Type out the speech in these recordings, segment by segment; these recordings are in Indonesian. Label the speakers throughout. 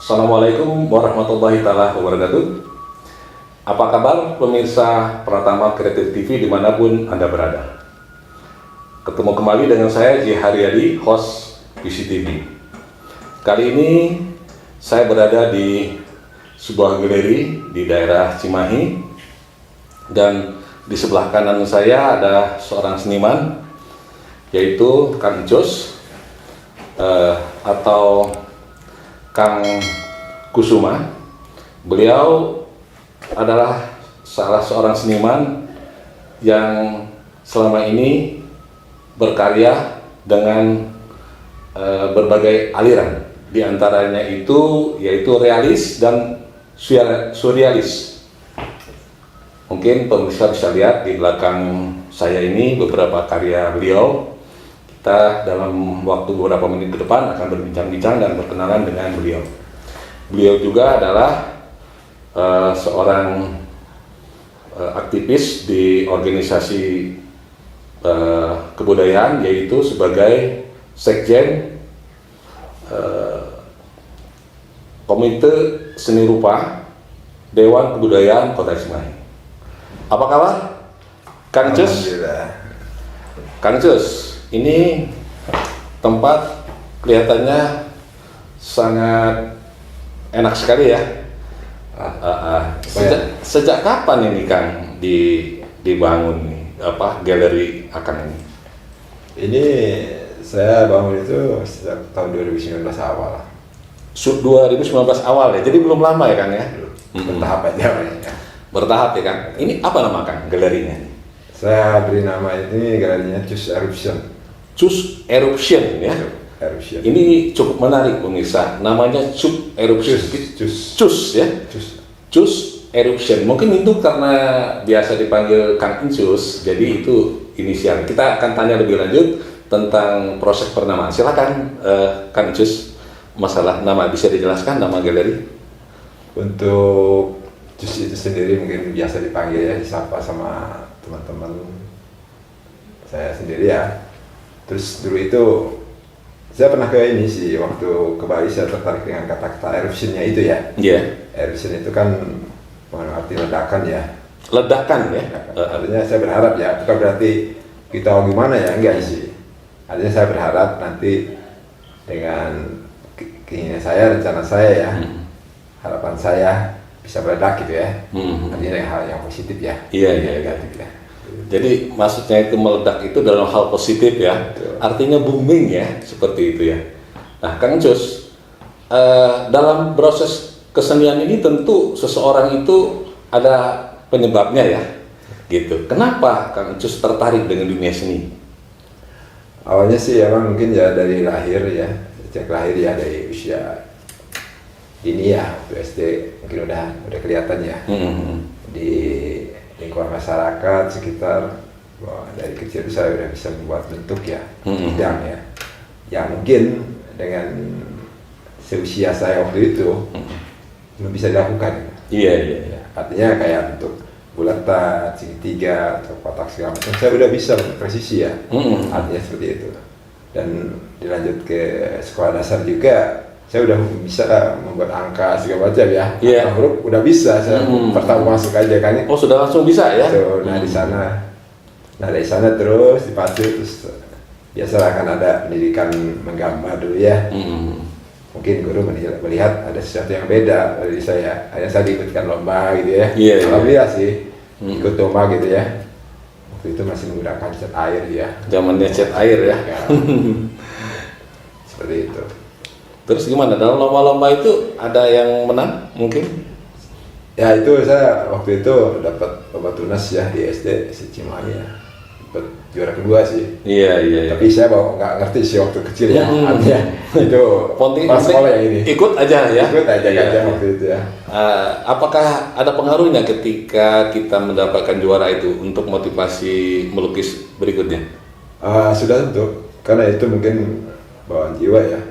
Speaker 1: Assalamualaikum warahmatullahi taala wabarakatuh. Apa kabar pemirsa Pratama Kreatif TV dimanapun Anda berada? Ketemu kembali dengan saya J. Haryadi, host PCTV. Kali ini saya berada di sebuah galeri di daerah Cimahi, dan di sebelah kanan saya ada seorang seniman, yaitu Kang Encus atau Kang Kusuma. Beliau adalah salah seorang seniman yang selama ini berkarya dengan berbagai aliran. Di antaranya itu yaitu realis dan surrealis. Mungkin pemirsa bisa lihat di belakang saya ini beberapa karya beliau. Kita dalam waktu beberapa menit ke depan akan berbincang-bincang dan berkenalan dengan beliau. Beliau juga adalah seorang aktivis di organisasi kebudayaan, yaitu sebagai sekjen Komite Seni Rupa Dewan Kebudayaan Kota Cimahi. Apa kabar, Kang Encus? Kang Encus, ini tempat kelihatannya sangat enak sekali ya. Sejak kapan ini Kang dibangun nih, galeri Akang ini?
Speaker 2: Ini saya bangun itu sejak tahun 2019 awal.
Speaker 1: 2019 awal ya, jadi belum lama ya Kang ya?
Speaker 2: Bertahap aja ya.
Speaker 1: Bertahap ya Kang. Ini apa nama Kang galerinya?
Speaker 2: Saya beri nama ini galerinya Cus Eruption.
Speaker 1: Cus Eruption ya.
Speaker 2: Eruption.
Speaker 1: Ini cukup menarik pemirsa. Namanya Cus Eruption. Cus ya. Cus Eruption. Mungkin itu karena biasa dipanggil Kang Encus, jadi itu inisial. Kita akan tanya lebih lanjut tentang proses pernamaan. Silakan Kang Encus, masalah nama bisa dijelaskan nama galeri?
Speaker 2: Untuk Cus itu sendiri mungkin biasa dipanggil ya, disapa sama teman-teman saya sendiri ya. Terus dulu itu saya pernah ke ini sih, waktu ke Bali saya tertarik dengan kata-kata eruptionnya itu ya.
Speaker 1: Iya.
Speaker 2: Eruption itu kan arti ledakan ya.
Speaker 1: Ledakan ya.
Speaker 2: Artinya saya berharap ya, bukan berarti kita gimana ya, enggak sih. Artinya saya berharap nanti dengan keinginan saya, rencana saya ya, harapan saya bisa meledak gitu ya. Artinya hal yang positif ya.
Speaker 1: Iya.
Speaker 2: Negatif ya.
Speaker 1: Jadi maksudnya itu meledak itu dalam hal positif ya.
Speaker 2: Betul.
Speaker 1: Artinya booming ya, seperti itu ya. Nah, Kang Encus, dalam proses kesenian ini tentu seseorang itu ada penyebabnya ya, gitu. Kenapa Kang Encus tertarik dengan dunia seni?
Speaker 2: Awalnya sih emang mungkin ya dari lahir ya, sejak lahir ya, dari usia ini ya, waktu SD mungkin udah kelihatan ya. Di lingkungan masyarakat sekitar, dari kecil itu saya udah bisa membuat bentuk ya, bidang ya, yang mungkin dengan seusia saya waktu itu belum bisa dilakukan.
Speaker 1: Iya.
Speaker 2: Artinya kayak bentuk bulatan, segitiga atau kotak segala macam, saya udah bisa presisi ya. Artinya seperti itu. Dan dilanjut ke sekolah dasar juga, saya udah bisa membuat angka segala macam ya.
Speaker 1: Iya.
Speaker 2: Huruf udah bisa, saya pertama masuk aja kan.
Speaker 1: Oh, sudah langsung bisa ya?
Speaker 2: So, nah dari sana terus dipacu, terus biasalah kan ada pendidikan menggambar dulu ya. Mungkin guru melihat ada sesuatu yang beda dari saya. Akhirnya saya diikutkan lomba gitu ya.
Speaker 1: Iya.
Speaker 2: Alhamdulillah sih ikut lomba gitu ya. Waktu itu masih menggunakan cat air ya.
Speaker 1: Zamannya cat air ya.
Speaker 2: Seperti itu.
Speaker 1: Terus gimana? Dalam lomba-lomba itu ada yang menang mungkin?
Speaker 2: Ya itu saya waktu itu dapat lomba tunas ya di SD Cimahi ya. Dapat juara kedua sih.
Speaker 1: Iya.
Speaker 2: Tapi saya nggak ngerti sih waktu kecil ya. Artinya itu pas sekolah yang ini.
Speaker 1: Ikut aja ya.
Speaker 2: Ikut aja
Speaker 1: Iya.
Speaker 2: waktu itu ya.
Speaker 1: Apakah ada pengaruhnya ketika kita mendapatkan juara itu untuk motivasi melukis berikutnya?
Speaker 2: Sudah tentu, karena itu mungkin bawaan jiwa ya.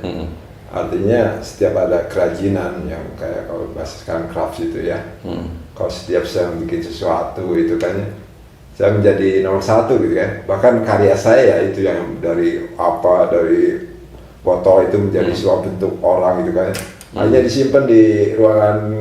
Speaker 2: Artinya setiap ada kerajinan yang kayak kalau bahasa sekarang craft itu ya. Kalau setiap saya bikin sesuatu itu kan saya menjadi nomor satu gitu kan. Bahkan karya saya itu yang dari botol itu menjadi sebuah bentuk orang gitu kan. Hanya disimpan di ruangan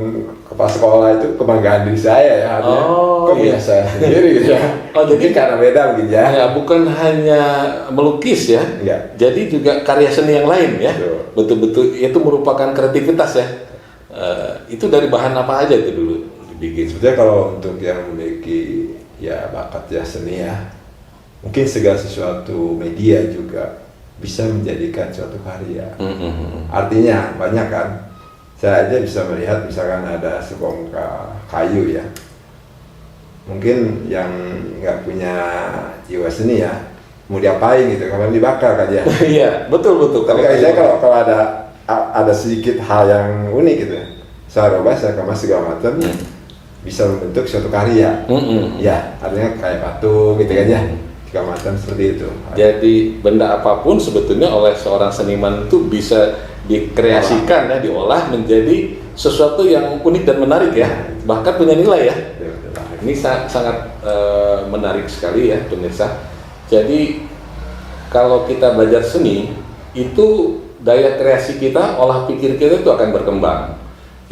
Speaker 2: kepala sekolah itu kebanggaan diri saya ya. Artinya, kok punya saya sendiri gitu ya. Jadi karena beda mungkin ya.
Speaker 1: Ya, bukan hanya melukis ya.
Speaker 2: Iya.
Speaker 1: Jadi juga karya seni yang lain ya. Betul-betul itu merupakan kreativitas ya. Itu dari bahan apa aja itu dulu dibikin?
Speaker 2: Sebetulnya kalau untuk yang memiliki ya bakat ya seni ya, mungkin segala sesuatu media juga bisa menjadikan suatu karya. Artinya banyak kan. Saya aja bisa melihat misalkan ada sebongkah kayu ya. Mungkin yang nggak punya jiwa seni ya, mau diapain gitu, kalau dibakar kan ya.
Speaker 1: Iya, betul.
Speaker 2: Tapi saya kalau ada sedikit hal yang unik gitu, saya rubah, saya kemas segala macam, bisa membentuk suatu karya. Ya, artinya kayak batu gitu kan ya, segala macam seperti itu.
Speaker 1: Jadi benda apapun sebetulnya oleh seorang seniman itu bisa dikreasikan ya, diolah menjadi sesuatu yang unik dan menarik ya, bahkan punya nilai ya. Ini sangat menarik sekali ya pemirsa. Jadi kalau kita belajar seni itu daya kreasi kita, olah pikir kita itu akan berkembang.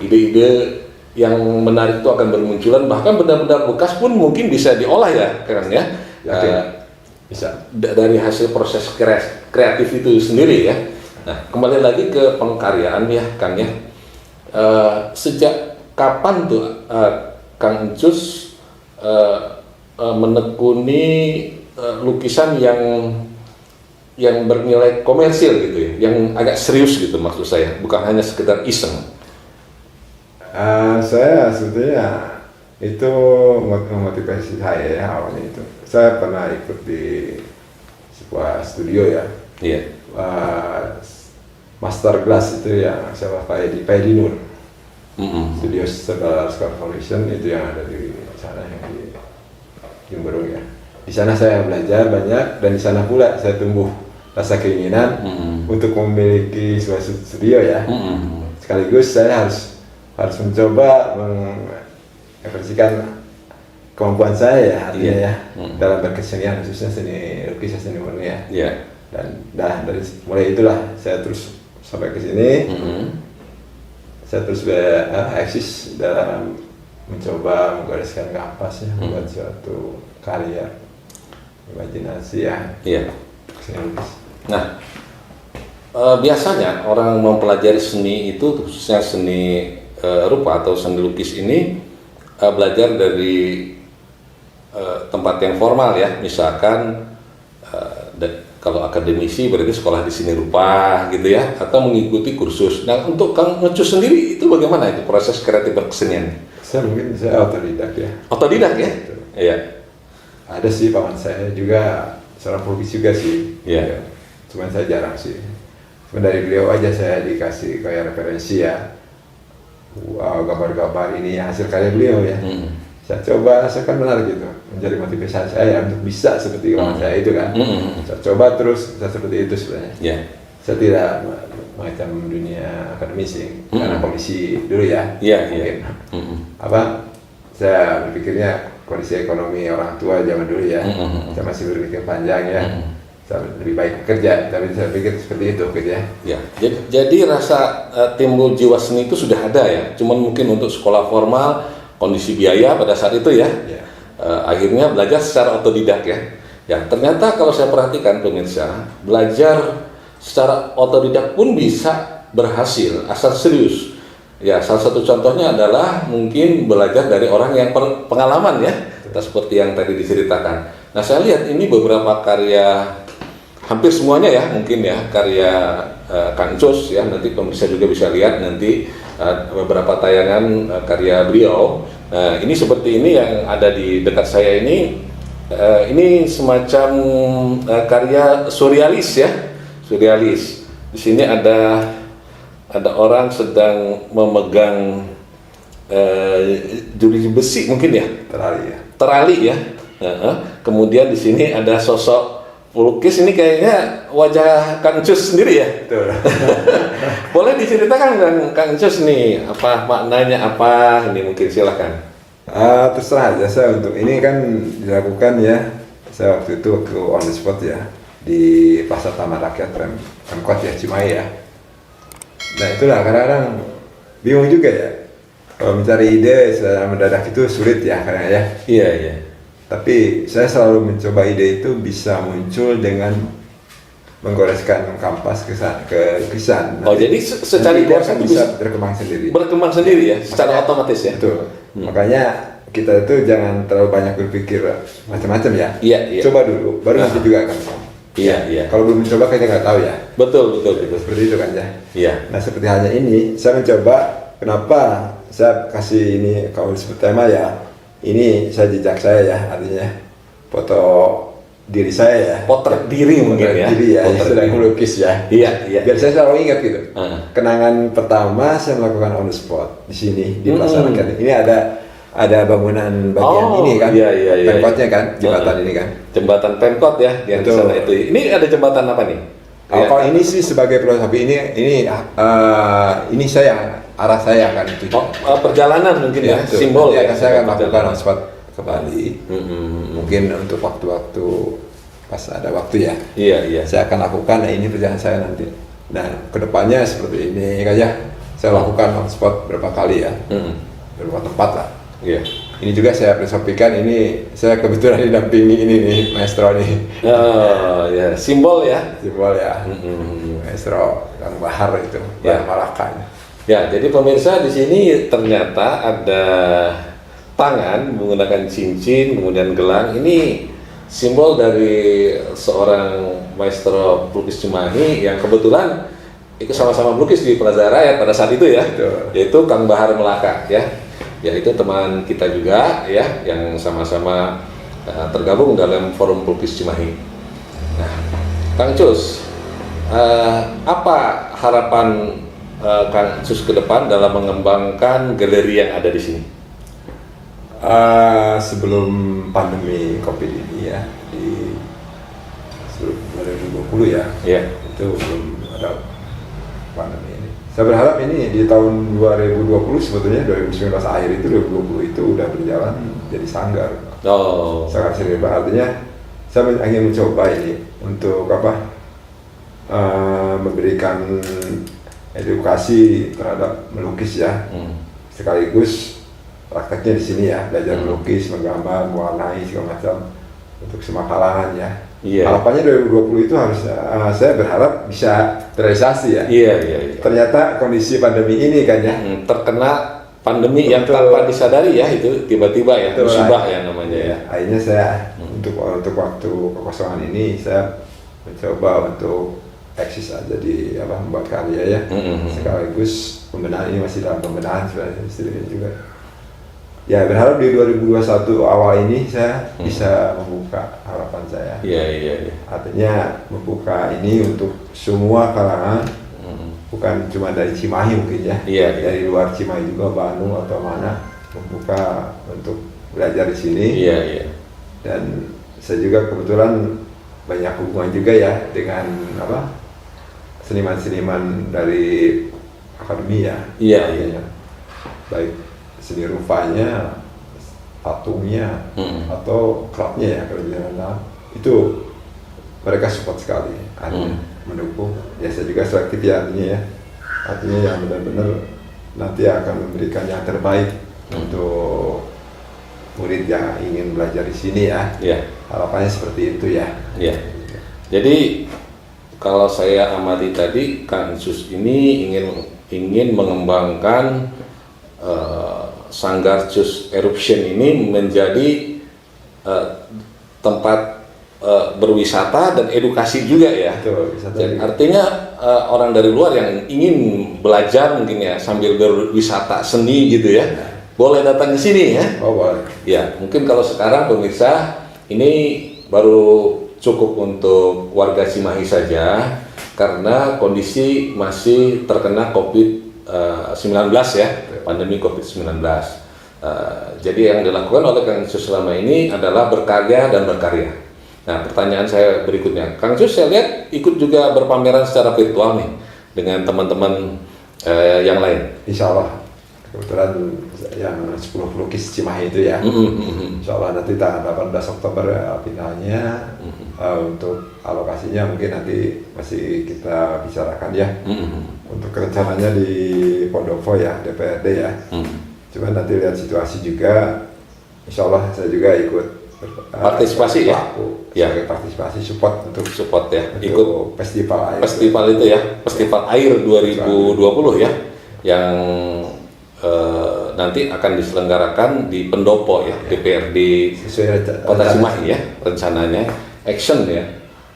Speaker 1: Ide-ide yang menarik itu akan bermunculan, bahkan benda-benda bekas pun mungkin bisa diolah ya, kan ya.
Speaker 2: Bisa.
Speaker 1: Dari hasil proses kreatif itu sendiri ya. Nah, kembali lagi ke pengkaryaan ya, Kang ya. Sejak kapan tuh Kang Encus menekuni lukisan yang bernilai komersil gitu ya, yang agak serius gitu maksud saya, bukan hanya sekedar iseng?
Speaker 2: Saya sebetulnya itu memotivasi saya ya awalnya itu. Saya pernah ikut di sebuah studio ya.
Speaker 1: Iya.
Speaker 2: Master Glass itu yang saya pakai di Nur. Studio Stellar Scar Foundation itu yang ada di sana yang di Jemberung ya. Di sana saya belajar banyak dan di sana pula saya tumbuh rasa keinginan untuk memiliki sebuah studio ya. Sekaligus saya harus mencoba mengekspresikan kemampuan saya ya, artinya ya dalam berkesenian, khususnya seni lukis, seni murni ya. Dan dari mulai itulah saya terus sampai ke sini. Saya terus eksis dalam mencoba menggariskan kanvas ya, membuat suatu karya imajinasi ya. Seni lukis.
Speaker 1: Nah, biasanya orang mempelajari seni itu, khususnya seni rupa atau seni lukis ini belajar dari tempat yang formal ya, misalkan kalau akademisi berarti sekolah di seni rupa gitu ya, atau mengikuti kursus. Nah, untuk Kang Encus sendiri itu bagaimana itu proses kreatif berkesenian?
Speaker 2: Saya otodidak ya.
Speaker 1: Otodidak ya? Iya.
Speaker 2: Ada sih paman saya juga seorang pelukis juga sih.
Speaker 1: Iya.
Speaker 2: Cuman saya jarang sih. Cuma dari beliau aja saya dikasih kayak referensi ya. Wow, gambar-gambar ini hasil karya beliau ya. Saya coba rasakan menarik gitu, menjadi motivasi saya untuk bisa seperti orang saya itu kan. Saya coba terus, saya seperti itu sebenarnya. Saya tidak macam dunia akademisi karena kondisi dulu ya. Mungkin. Saya berpikirnya kondisi ekonomi orang tua zaman dulu ya. Saya masih berpikir panjang ya. Saya lebih baik bekerja, tapi saya pikir seperti itu gitu ya.
Speaker 1: Jadi rasa timbul jiwa seni itu sudah ada ya. Cuman mungkin untuk sekolah formal, kondisi biaya pada saat itu ya. Akhirnya belajar secara otodidak ya. Ternyata kalau saya perhatikan pemirsa, belajar secara otodidak pun bisa berhasil asal serius. Ya, salah satu contohnya adalah mungkin belajar dari orang yang pengalaman ya, seperti yang tadi diceritakan. Nah, saya lihat ini beberapa karya, hampir semuanya ya mungkin ya, karya Kang Encus ya. Nanti pemirsa juga bisa lihat nanti beberapa tayangan karya beliau. Nah, ini seperti ini yang ada di dekat saya ini semacam karya surrealis ya, surrealis. Di sini ada orang sedang memegang juri besi mungkin ya, terali ya. Kemudian di sini ada sosok pelukis, ini kayaknya wajah Kang Encus sendiri ya.
Speaker 2: Betul.
Speaker 1: Boleh diceritakan Kang Encus nih, apa maknanya apa? Ini mungkin silakan.
Speaker 2: Terserah aja saya untuk ini kan dilakukan ya. Saya waktu itu on the spot ya di Pasar Taman Rakyat Pemkot ya, Cimahi ya. Nah itulah kadang-kadang bingung juga ya. Kalau mencari ide secara mendadak itu sulit ya kadang ya.
Speaker 1: Iya, iya.
Speaker 2: Tapi saya selalu mencoba ide itu bisa muncul dengan menggoreskan kampas ke lukisan.
Speaker 1: Oh, jadi secara
Speaker 2: ide
Speaker 1: kuasa
Speaker 2: akan
Speaker 1: itu
Speaker 2: bisa berkembang sendiri.
Speaker 1: berkembang sendiri ya, secara otomatis ya.
Speaker 2: Betul. Makanya kita itu jangan terlalu banyak berpikir macam-macam ya.
Speaker 1: Iya, iya.
Speaker 2: Coba dulu, baru nanti juga akan ketemu.
Speaker 1: Iya, iya.
Speaker 2: Kalau belum mencoba kita nggak tahu ya.
Speaker 1: Betul, betul, betul.
Speaker 2: Seperti itu kan ya.
Speaker 1: Iya.
Speaker 2: Nah seperti halnya ini, saya mencoba kenapa saya kasih ini kalau disebut tema ya. Ini saya jejak saya ya, artinya foto diri saya ya.
Speaker 1: Potret diri mungkin
Speaker 2: Potret
Speaker 1: ya.
Speaker 2: diri ya, yang
Speaker 1: Potret
Speaker 2: sedang
Speaker 1: diri.
Speaker 2: melukis ya.
Speaker 1: Iya, iya.
Speaker 2: Biar saya selalu ingat gitu. Kenangan pertama saya melakukan on the spot di sini di Plaza Rakyat. Ini ada bangunan bagian ini kan,
Speaker 1: iya, iya, iya.
Speaker 2: Pemkotnya kan, jembatan ini kan.
Speaker 1: Jembatan Pemkot ya, yang di
Speaker 2: Betul.
Speaker 1: sana itu. Ini ada jembatan apa nih?
Speaker 2: Kalau ini sih sebagai filosofi ini saya arah saya kan itu.
Speaker 1: Perjalanan mungkin ya,
Speaker 2: betul.
Speaker 1: simbol
Speaker 2: Nanti
Speaker 1: ya.
Speaker 2: saya akan lakukan
Speaker 1: Perjalanan.
Speaker 2: on spot ke Bali. Mungkin untuk waktu-waktu pas ada waktu ya.
Speaker 1: Iya, iya.
Speaker 2: Saya akan lakukan. Nah ini perjalanan saya nanti. Nah kedepannya seperti ini aja. Saya lakukan on spot berapa kali ya, beberapa tempat lah.
Speaker 1: Iya.
Speaker 2: Ini juga saya filosofikan. Ini saya kebetulan didampingi ini nih maestro nih.
Speaker 1: Oh, ya, simbol ya.
Speaker 2: Simbol ya. Maestro Kang Bahar itu.
Speaker 1: Ya.
Speaker 2: Malaka.
Speaker 1: Ya, jadi pemirsa di sini ternyata ada tangan menggunakan cincin, kemudian gelang. Ini simbol dari seorang maestro pelukis Cimahi yang kebetulan ikut sama-sama melukis di Plaza Rakyat pada saat itu ya.
Speaker 2: Betul.
Speaker 1: Yaitu Kang Bahar Melaka ya. Ya itu teman kita juga ya yang sama-sama tergabung dalam Forum Pelukis Cimahi. Nah, Kang Cus, apa harapan Kang Cus ke depan dalam mengembangkan galeri yang ada di sini?
Speaker 2: Sebelum pandemi COVID ini ya, di sebelum 2020 ya, itu belum ada pandemi ini. Saya berharap ini di tahun 2020 sebetulnya 2019 akhir itu 2020 itu udah berjalan jadi sanggar.
Speaker 1: Oh.
Speaker 2: Sangat serius, artinya saya ingin mencoba ini untuk memberikan edukasi terhadap melukis ya, sekaligus prakteknya di sini ya, belajar melukis, menggambar, mewarnai segala macam untuk semua kalangan ya.
Speaker 1: Iya.
Speaker 2: Harapannya 2020 itu harus saya berharap bisa terrealisasi ya.
Speaker 1: Iya.
Speaker 2: Ternyata kondisi pandemi ini kan ya,
Speaker 1: terkena pandemi yang
Speaker 2: Betul.
Speaker 1: tanpa disadari ya, itu tiba-tiba ya,
Speaker 2: Betul.
Speaker 1: musibah ya namanya ya.
Speaker 2: Akhirnya saya untuk waktu kekosongan ini saya mencoba untuk eksis aja di membuat karya ya, sekaligus pembenahan. Ini masih dalam pembenahan sebenarnya istilahnya juga. Ya berharap di 2021 awal ini saya bisa membuka harapan saya.
Speaker 1: Iya.
Speaker 2: Artinya membuka ini untuk semua kalangan, bukan cuma dari Cimahi mungkin ya,
Speaker 1: Iya.
Speaker 2: dari luar Cimahi juga, Bandung atau mana, membuka untuk belajar di sini.
Speaker 1: Iya.
Speaker 2: Dan saya juga kebetulan banyak hubungan juga ya dengan seniman-seniman dari akademi ya.
Speaker 1: Iya.
Speaker 2: Baik seni rupanya, patungnya, atau craftnya ya kalau di dalam itu mereka support sekali, artinya mendukung. Ya saya juga selektif ya artinya yang benar-benar nanti akan memberikan yang terbaik untuk murid yang ingin belajar di sini ya.
Speaker 1: Iya.
Speaker 2: Harapannya seperti itu ya.
Speaker 1: Iya. Jadi kalau saya amati tadi, Kang Cus ini ingin mengembangkan Sanggar Cus Eruption ini menjadi tempat berwisata dan edukasi juga ya.
Speaker 2: Betul, wisata
Speaker 1: Dan
Speaker 2: juga.
Speaker 1: artinya orang dari luar yang ingin belajar mungkin ya sambil berwisata seni gitu ya, boleh datang ke sini ya.
Speaker 2: Oh boleh.
Speaker 1: Ya, mungkin kalau sekarang pemirsa ini baru cukup untuk warga Cimahi saja karena kondisi masih terkena COVID-19 ya, pandemi COVID-19. Jadi yang dilakukan oleh Kang Cus selama ini adalah berkarya dan berkarya. Nah, pertanyaan saya berikutnya, Kang Cus saya lihat ikut juga berpameran secara virtual nih dengan teman-teman yang lain.
Speaker 2: Insya Allah kebetulan yang 10 pelukis Cimahi itu ya. Insya Allah nanti tanggal 18 Oktober finalnya. Untuk alokasinya mungkin nanti masih kita bicarakan ya. Untuk rencananya di Pondopo ya, DPRD ya. Cuman nanti lihat situasi juga. Insya Allah saya juga ikut
Speaker 1: partisipasi ya,
Speaker 2: sebagai partisipasi support
Speaker 1: ya,
Speaker 2: untuk
Speaker 1: ikut festival itu ya, festival air 2020 ya, yang nanti akan diselenggarakan di Pendopo ya, DPRD Kota Cimahi ya, rencananya action ya,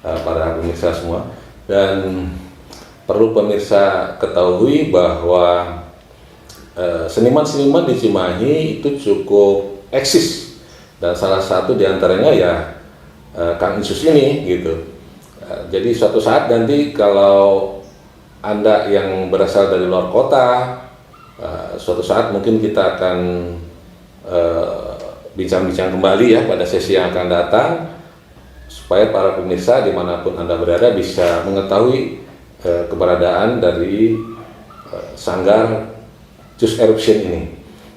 Speaker 1: para pemirsa semua. Dan perlu pemirsa ketahui bahwa seniman-seniman di Cimahi itu cukup eksis. Dan salah satu diantaranya ya Kang Insus ini gitu. Jadi suatu saat nanti kalau Anda yang berasal dari luar kota, suatu saat mungkin kita akan bincang-bincang kembali ya pada sesi yang akan datang, supaya para pemirsa dimanapun Anda berada bisa mengetahui keberadaan dari Sanggar Cus Eruption ini.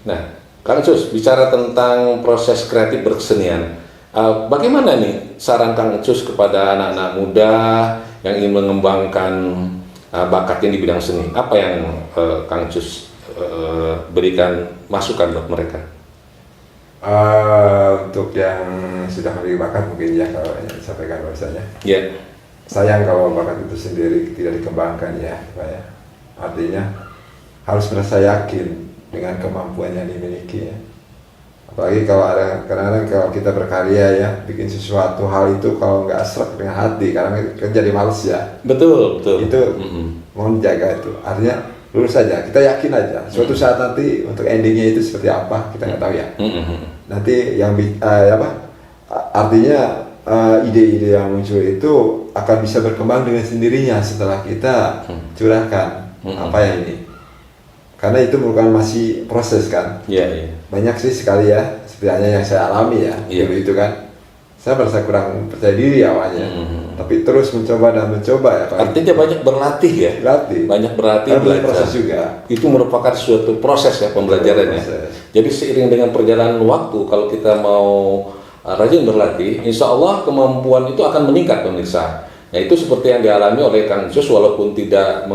Speaker 1: Nah, Kang Cus, bicara tentang proses kreatif berkesenian, bagaimana nih saran Kang Cus kepada anak-anak muda yang ingin mengembangkan bakatnya di bidang seni? Apa yang Kang Cus berikan masukan buat mereka?
Speaker 2: Untuk yang sudah memiliki bakat mungkin ya, kalau yang disampaikan bahasanya.
Speaker 1: Yeah.
Speaker 2: Sayang kalau bakat itu sendiri tidak dikembangkan ya, Pak ya. Artinya harus merasa yakin dengan kemampuan yang dimiliki ya. Apalagi kalau ada kadang-kadang kalau kita berkarya ya, bikin sesuatu hal itu kalau nggak serak dengan hati, karena kan jadi males ya.
Speaker 1: Betul.
Speaker 2: Itu mohon jaga itu. Artinya lurus saja, kita yakin aja. Suatu saat nanti untuk endingnya itu seperti apa kita nggak tahu ya. Nanti yang artinya ide-ide yang muncul itu akan bisa berkembang dengan sendirinya setelah kita curahkan apa yang ini. Karena itu merupakan masih proses kan. Banyak sih sekali ya, sebenarnya yang saya alami ya. Dulu itu kan saya merasa kurang percaya diri awalnya, tapi terus mencoba dan mencoba ya Pak.
Speaker 1: Artinya banyak berlatih ya. Banyak berlatih, belajar.
Speaker 2: Proses juga.
Speaker 1: Itu merupakan suatu proses ya, pembelajaran ya. Jadi seiring dengan perjalanan waktu, kalau kita mau rajin berlatih, insya Allah kemampuan itu akan meningkat pemirsa. Nah, itu seperti yang dialami oleh Kang Cus, walaupun tidak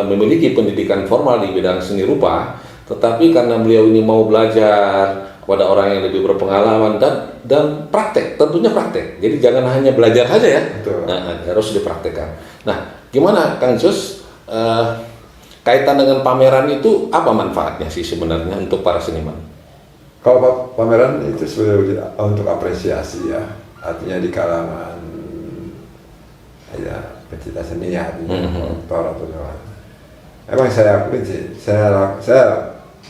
Speaker 1: memiliki pendidikan formal di bidang seni rupa, tetapi karena beliau ini mau belajar kepada orang yang lebih berpengalaman dan praktek, tentunya praktek. Jadi jangan hanya belajar saja ya. Nah, harus dipraktekkan. Nah, gimana Kang Cus, kaitan dengan pameran itu apa manfaatnya sih sebenarnya untuk para seniman?
Speaker 2: Kalau pameran itu sebenarnya untuk apresiasi ya, artinya di kalangan ya pecinta seni ya, artinya kolektor atau apa. Emang saya akui sih, saya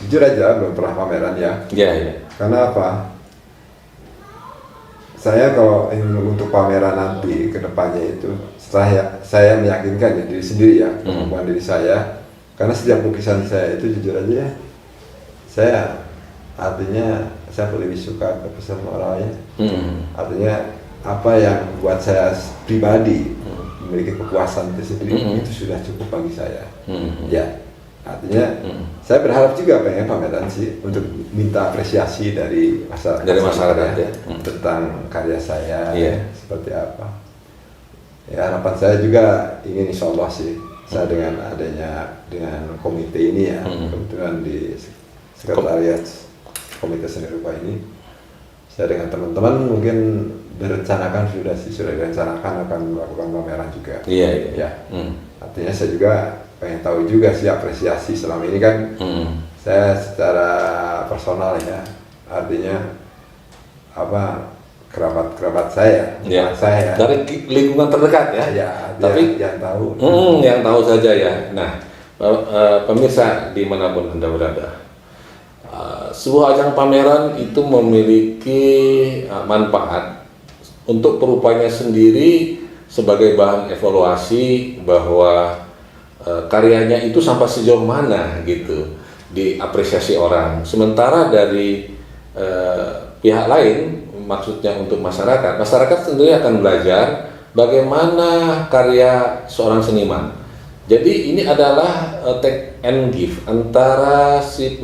Speaker 2: jujur aja belum pernah pameran ya. Karena apa? Saya kalau untuk pameran nanti ke depannya itu, setelah saya meyakinkan ya diri sendiri ya, kemampuan diri saya. Karena setiap lukisan saya itu jujur aja ya, saya artinya saya lebih suka ke pesan moralnya. Artinya apa yang buat saya pribadi memiliki kepuasan itu sendiri, itu sudah cukup bagi saya. Ya, artinya saya berharap juga pengen pameran sih untuk minta apresiasi dari masyarakat ya, tentang karya saya seperti apa. Ya, harapan saya juga ingin insya Allah sih, saya dengan komite ini ya, kebetulan di sekretariat komite seni rupa ini, saya dengan teman-teman mungkin sudah direncanakan akan melakukan pameran juga. Ya. Artinya saya juga pengen tahu juga sih apresiasi selama ini kan. Saya secara personal ya, artinya kerabat saya, saya
Speaker 1: dari lingkungan terdekat ya. Tapi
Speaker 2: yang tahu.
Speaker 1: Yang tahu saja ya. Nah, pemirsa dimanapun Anda berada, sebuah ajang pameran itu memiliki manfaat untuk perupanya sendiri sebagai bahan evaluasi bahwa karyanya itu sampai sejauh mana gitu diapresiasi orang. Sementara dari pihak lain, maksudnya untuk masyarakat sendiri akan belajar bagaimana karya seorang seniman. Jadi ini adalah take and give antara si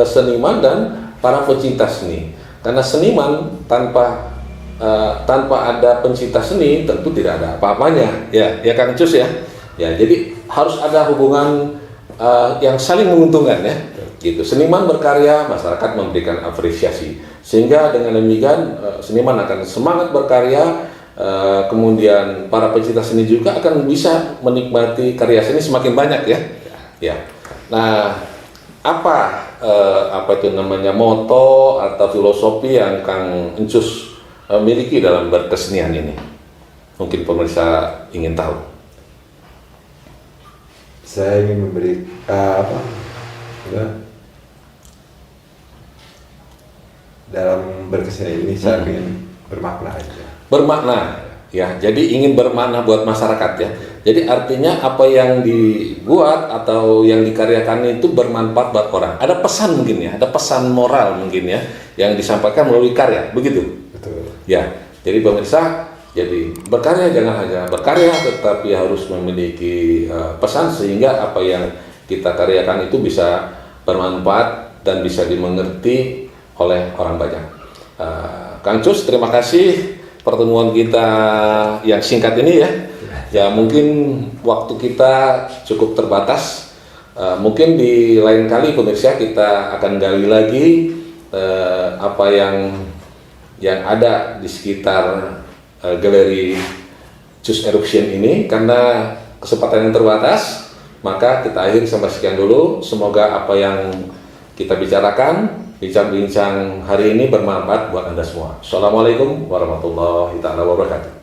Speaker 1: seniman dan para pecinta seni. Karena seniman tanpa ada pencinta seni tentu tidak ada apa-apanya. Ya Kang Cus ya. Ya, jadi harus ada hubungan yang saling menguntungkan ya. Gitu. Seniman berkarya, masyarakat memberikan apresiasi. Sehingga dengan demikian seniman akan semangat berkarya. Kemudian para pecinta seni juga akan bisa menikmati karya seni semakin banyak ya. Ya. Nah, apa itu namanya moto atau filosofi yang Kang Encus miliki dalam berkesenian ini? Mungkin pemirsa ingin tahu.
Speaker 2: Saya ingin memberi dalam berkesenian ini saya ingin bermakna aja.
Speaker 1: Bermakna ya, jadi ingin bermakna buat masyarakat ya. Jadi artinya apa yang dibuat atau yang dikaryakan itu bermanfaat buat orang. Ada pesan mungkin ya, ada pesan moral mungkin ya yang disampaikan melalui karya, begitu.
Speaker 2: Betul.
Speaker 1: Ya, jadi pemirsa, jadi berkarya jangan hanya berkarya, tetapi harus memiliki pesan sehingga apa yang kita karyakan itu bisa bermanfaat dan bisa dimengerti oleh orang banyak. Kang Cus, terima kasih pertemuan kita yang singkat ini ya. Ya mungkin waktu kita cukup terbatas. Mungkin di lain kali pemirsa kita akan gali lagi apa yang ada di sekitar galeri Cus Eruption ini. Karena kesempatan yang terbatas, maka kita akhiri sampai sekian dulu. Semoga apa yang kita bicarakan, bincang-bincang hari ini bermanfaat buat Anda semua. Assalamualaikum warahmatullahi wabarakatuh.